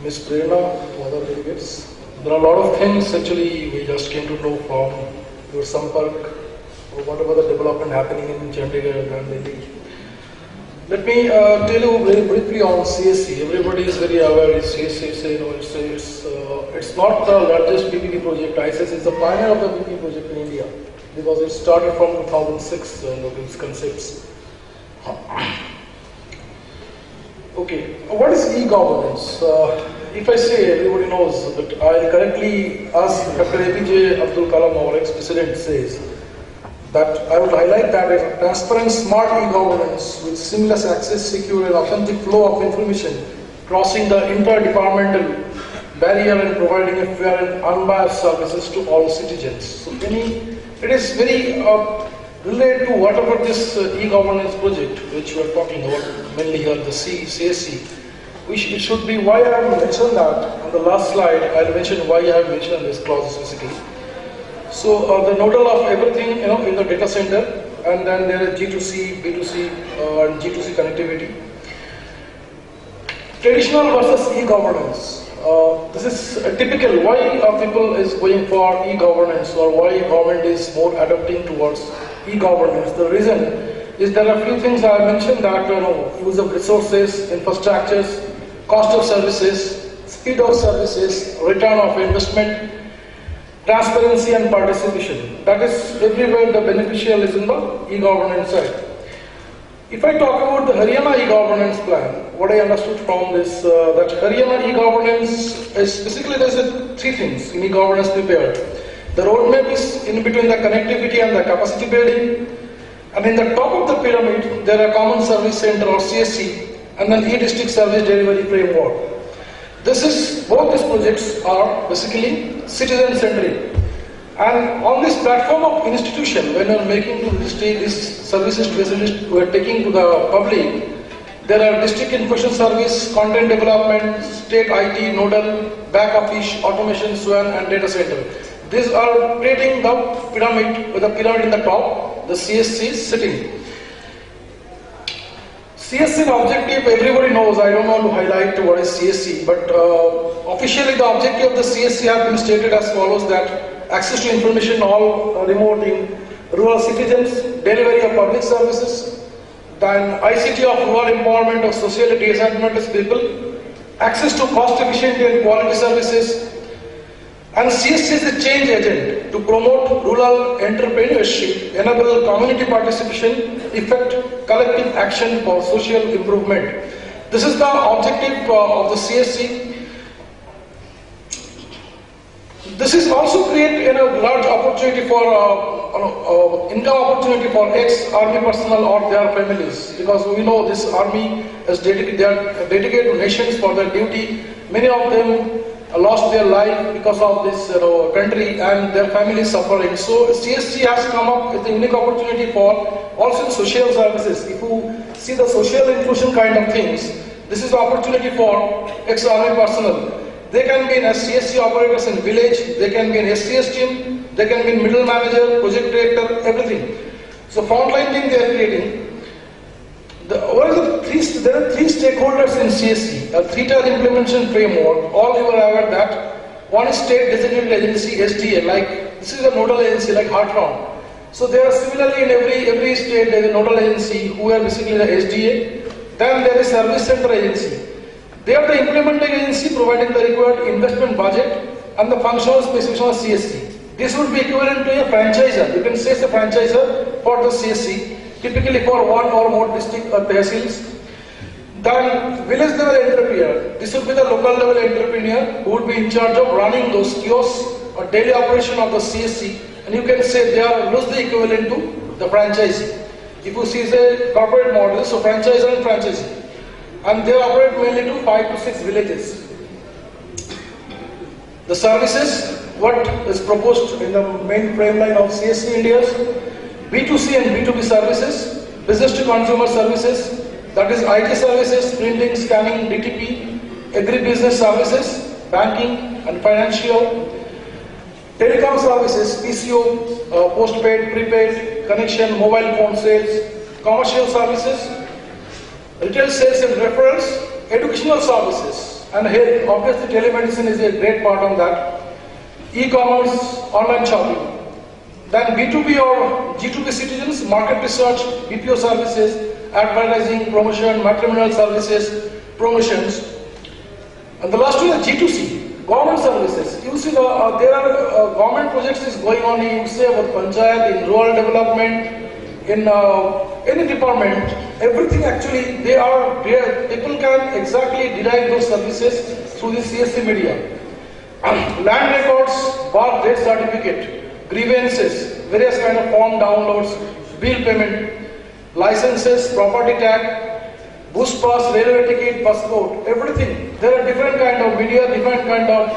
Ms. Prerna, to other delegates. There are a lot of things actually we just came to know from your Sampark or whatever the development happening in Chandigarh and Delhi. Let me tell you very briefly on CSC. Everybody is very aware of CSC. It's not the largest PPP project. ISS is the pioneer of the PPP project in India because it started from 2006 these concepts. Okay, what is e-governance? If I say everybody knows, but I correctly ask Dr. APJ Abdul Kalam, our ex-president, says that I would highlight that a transparent, smart e-governance with seamless access, secure and authentic flow of information crossing the interdepartmental barrier and providing a fair and unbiased services to all citizens. So it is very related to whatever this e-governance project which we are talking about, mainly here the CSC. It should be why I have mentioned that on the last slide. I'll mention why I have mentioned this clause specifically. So the nodal of everything, in the data center, and then there is G2C, B2C, and G2C connectivity. Traditional versus e-governance. This is a typical why people is going for e-governance or why government is more adapting towards e-governance. The reason is there are a few things I have mentioned that use of resources, infrastructures, cost of services, speed of services, return of investment, transparency and participation. That is everywhere the beneficial is in the e-governance side. If I talk about the Haryana e-governance plan, what I understood from this, that Haryana e-governance is basically there's three things in e-governance prepared. The roadmap is in between the connectivity and the capacity building, and in the top of the pyramid there are common service center or CSC, and then e-district service delivery framework. Both these projects are basically citizen-centric. And on this platform of institution, when we are making to these services we are taking to the public, there are district information service, content development, state IT, nodal, back office, automation, SWAN and data center. These are creating the pyramid with the pyramid in the top, the CSC is sitting. CSC objective, everybody knows, I don't want to highlight what is CSC, but officially the objective of the CSC have been stated as follows: that access to information all remote in rural citizens, delivery of public services, then ICT of rural empowerment of socially disadvantaged people, access to cost efficient and quality services, and CSC is the change agent to promote rural entrepreneurship, enable community participation, effect collective action for social improvement. This is the objective of the CSC. This is also create a large opportunity for income opportunity for ex-army personnel or their families, because we know this army is dedicated to nations for their duty. Many of them lost their life because of this country and their families suffering. So CSC has come up with a unique opportunity for also social services. If you see the social inclusion kind of things, this is the opportunity for ex-army personnel. They can be in CSC operators in village, they can be in SCS team, they can be in middle manager, project director, everything. So frontline team they are creating. There are three stakeholders in CSC, a three-tier implementation framework. All you are aware that one is state designated agency, SDA, like this is a nodal agency like Heartland. So there are similarly in every state there is a nodal agency who are basically the SDA. Then there is service center agency. They are the implementing agency providing the required investment budget and the functional specification of CSC. This would be equivalent to a franchisor. You can say it's a franchisor for the CSC, typically for one or more district or tehsils. Then village level entrepreneur. This would be the local level entrepreneur who would be in charge of running those kiosks or daily operation of the CSC. And you can say they are loosely equivalent to the franchisee. If you see the corporate model, so franchisor and franchisee. And they operate mainly to 5 to 6 villages. The services, what is proposed in the main frameline of CSC India, B2C and B2B services, business to consumer services, that is IT services, printing, scanning, DTP, agri-business services, banking and financial, telecom services, PCO, postpaid, prepaid, connection, mobile phone sales, commercial services, retail sales and referrals, educational services, And here, obviously, telemedicine is a great part on that. E-commerce, online shopping. Then B2B or G2B citizens, market research, BPO services, advertising, promotion, matrimonial services, promotions. And the last one is G2C, government services. You see, there are government projects is going on in, say, about panchayat, in rural development, in any department. Everything actually, people can exactly derive those services through the CSC media. Land records, bar death certificate, grievances, various kind of form downloads, bill payment, licenses, property tag, bus pass, railway ticket, passport, everything. There are different kind of media, different kind of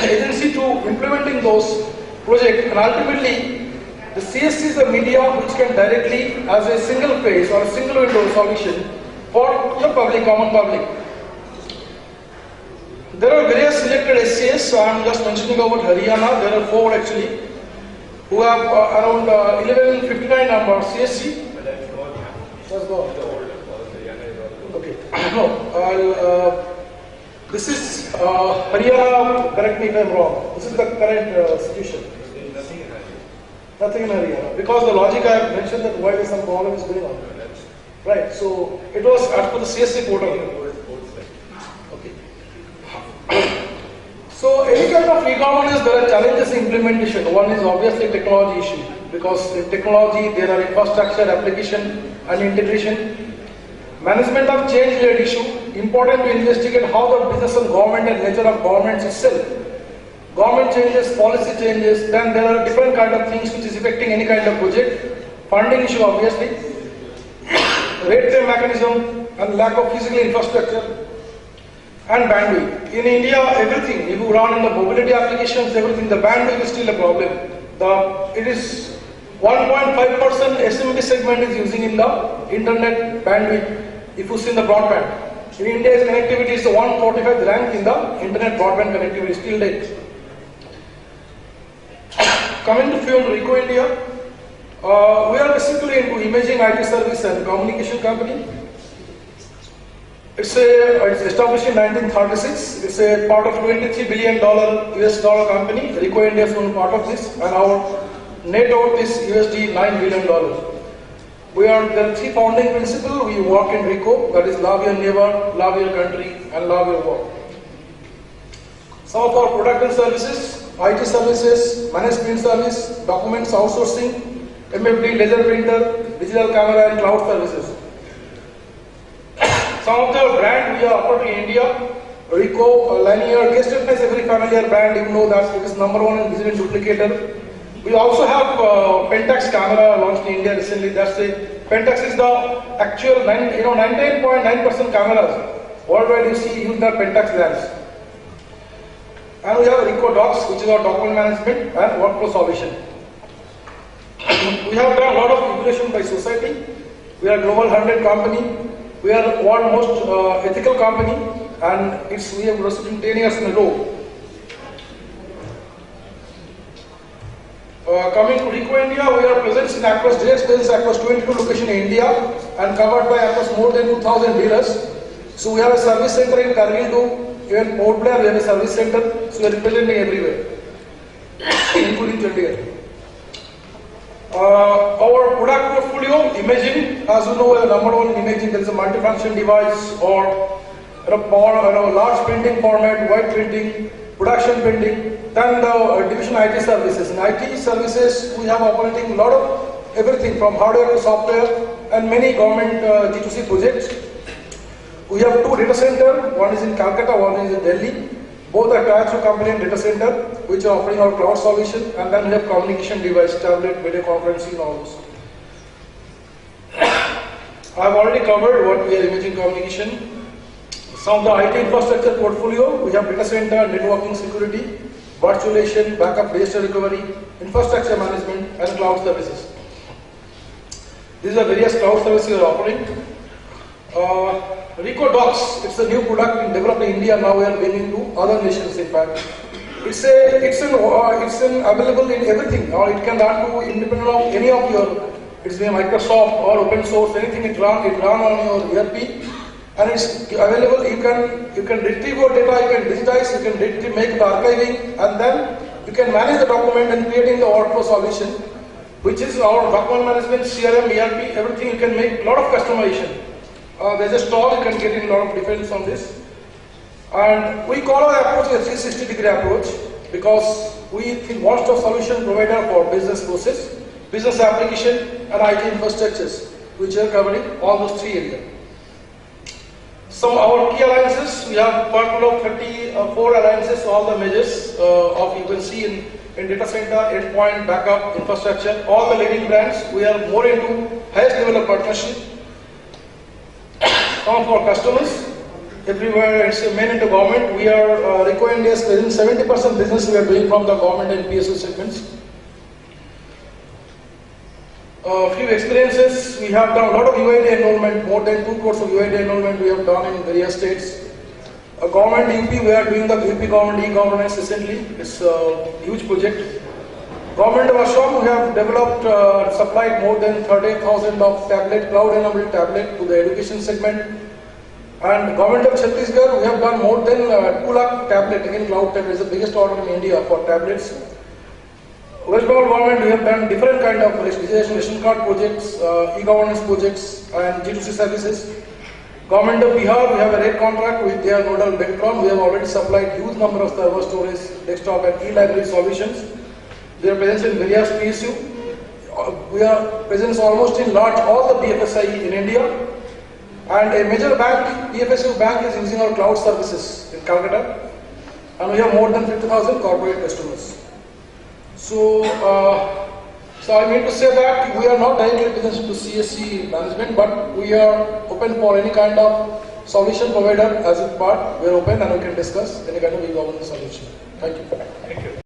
agency to implementing those projects, and ultimately the CSC is the media which can directly, as a single phase or a single window solution for the public, common public. There are various selected SCs, so I am just mentioning about Haryana. There are 4 actually, who have around 1159 numbers CSC. Let's go. Okay. No, this is Haryana, correct me if I am wrong. This is the current situation. Nothing in Haryana. Because the logic I have mentioned that why there is some problem is going on. Right, so it was as per the CSC portal. Okay. So any kind of e-governance, there are challenges in implementation. One is obviously technology issue. Because in technology there are infrastructure, application and integration. Management of change-led issue. Important to investigate how the business and government and nature of governments itself. Government changes, policy changes, then there are different kind of things which is affecting any kind of project. Funding issue obviously, red tape mechanism and lack of physical infrastructure and bandwidth. In India, everything, if you run in the mobility applications, everything, the bandwidth is still a problem. It is 1.5% SMB segment is using in the internet bandwidth if you see in the broadband. In India's connectivity is the 145th rank in the internet broadband connectivity, still late. Coming to Fuel Rico India, we are basically into imaging IT service and communication company. It's established in 1936. It's a part of $23 billion US dollar company. Rico India is one part of this, and our net worth is USD $9 billion. There are 3 founding principles. We work in Rico, that is love your neighbor, love your country, and love your work. Some of our product and services: IT services, managed print service, documents outsourcing, MFD, laser printer, digital camera and cloud services. Some of the brand we are operating in India: Rico, Linear, Guest is a very familiar brand. You know that it is #1 in digital duplicator. We also have Pentax camera launched in India recently. Pentax is the actual 99.9% cameras worldwide you see use the Pentax lens. And we have Rico Docs, which is our document management and workflow solution. We have done a lot of evaluation by society. We are a global 100 company. We are world most ethical company, and we have received 10 years in a row. Coming to Rico India, we are present in direct presence across 22 locations in India and covered by across more than 2,000 dealers. So we have a service center in Kargil too. Even Port Blair, we have a service center, so we are representing everywhere, including Chandigarh. Our product portfolio, imaging, as you know, we are #1 in imaging. There is a multifunction device or large printing format, white printing, production printing. Then the division IT services. In IT services, we have operating a lot of everything from hardware to software and many government G2C projects. We have 2 data centers, one is in Calcutta, one is in Delhi. Both are tied through company and data center, which are offering our cloud solution, and then we have communication device, tablet, video conferencing, all those. I have already covered what we are imaging communication. Some of the IT infrastructure portfolio, we have data center, networking security, virtualization, backup, disaster recovery, infrastructure management, and cloud services. These are various cloud services we are offering. Rico Docs, it's a new product developed in India. Now we are bringing to other nations. In fact, it's available in everything, or it can run to independent of any of your. It's Microsoft or open source, anything it run on your ERP. and it's available. You can retrieve your data, you can digitize, you can make the archiving, and then you can manage the document and creating the workflow solution, which is our document management, CRM, ERP, everything. You can make a lot of customization. There's a stall, you can get in a lot of difference on this. And we call our approach a 360-degree approach because we think one-stop solution provider for business process, business application, and IT infrastructures, which are covering all those three areas. So our key alliances, we have part of 34 alliances, all the measures of you can see in data center, endpoint, backup, infrastructure, all the leading brands. We are more into highest level of partnership. For customers, everywhere it's main into government. We are requiring this 70% business we are doing from the government and PSU segments. A few experiences, we have done a lot of UID enrollment, more than 2 crores of UID enrollment we have done in various states. Government UP, we are doing the UP government e-governance recently. It's a huge project. Government of Assam, we have developed, supplied more than 30,000 of tablet, cloud-enabled tablet to the education segment. And Government of Chhattisgarh, we have done more than 2 lakh tablet, again cloud tablet is the biggest order in India for tablets. West Bengal government, we have done different kind of ration card projects, e-governance projects, and G2C services. Government of Bihar, we have a rate contract with their nodal Vectron. We have already supplied huge number of server storage, desktop, and e-library solutions. They are present in various PSU. We are present almost in all the BFSI in India. And a major bank, PFSU bank, is using our cloud services in Calcutta. And we have more than 50,000 corporate customers. So I mean to say that we are not directly business to CSC management, but we are open for any kind of solution provider as a part. We are open and we can discuss any kind of e-governance solution. Thank you. Thank you.